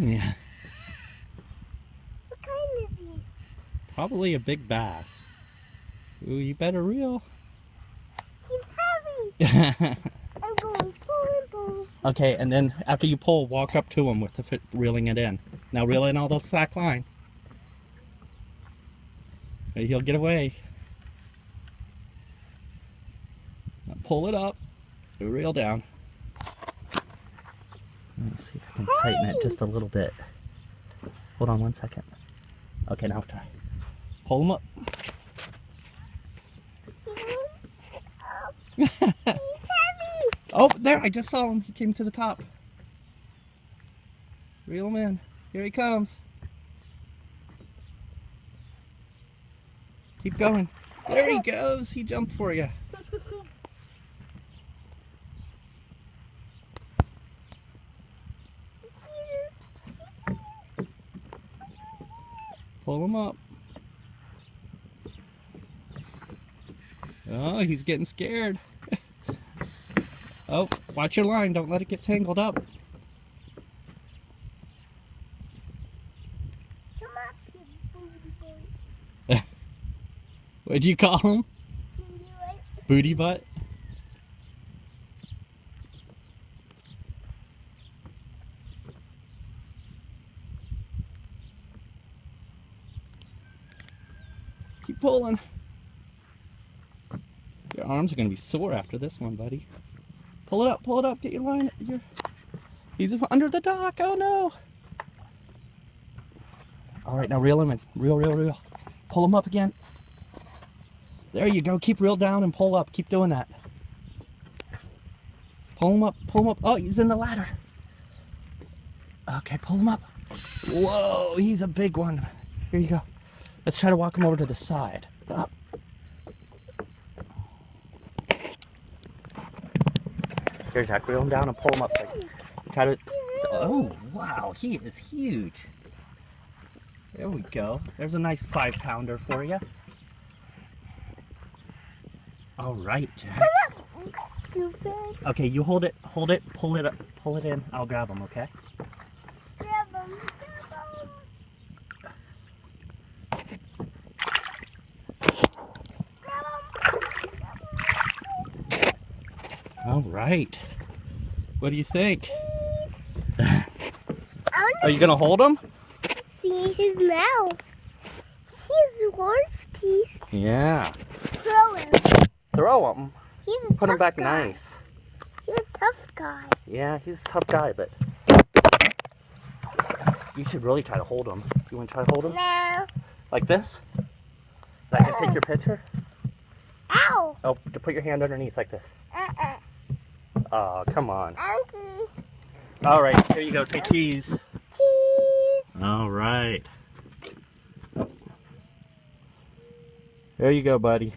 Yeah. What kind is he? Probably a big bass. Ooh, you better reel. He's heavy. I'm going pull and pull. Okay, and then after you pull, walk up to him with the reeling it in. Now reel in all those slack line. He'll get away. Now pull it up. Reel down. Let's see if I can tighten it just a little bit. Hold on 1 second. Okay, now try. Pull him up. He's heavy. Oh, there! I just saw him. He came to the top. Reel him in. Here he comes. Keep going. There he goes. He jumped for you. Pull him up. Oh, he's getting scared. Oh, watch your line. Don't let it get tangled up. Come up, you booty boy. What'd you call him? Booty boy. Booty butt? Keep pulling. Your arms are going to be sore after this one, buddy. Pull it up, get your line. He's under the dock, oh no. All right, now reel him in. Reel. Pull him up again. There you go, keep reel down and pull up. Keep doing that. Pull him up. Oh, he's in the ladder. Okay, pull him up. Whoa, he's a big one. Here you go. Let's try to walk him over to the side. Up. Here, Jack, reel him down and pull him up. So try to. Oh, wow, he is huge. There we go. There's a nice 5-pounder for you. All right, Jack. Okay, you hold it, pull it up, pull it in. I'll grab him, okay? Grab him. All right. What do you think? Are you gonna hold him? See his mouth. He's large teeth. Yeah. Throw him. Throw him. He's a Put him tough back guy. nice. He's a tough guy. Yeah, he's a tough guy, but you should really try to hold him. You want to try to hold him? No. Like this? I can take your picture? Ow. Oh, to put your hand underneath like this. Oh, come on. Auntie. All right, here you go. Say cheese. Cheese. All right. There you go, buddy.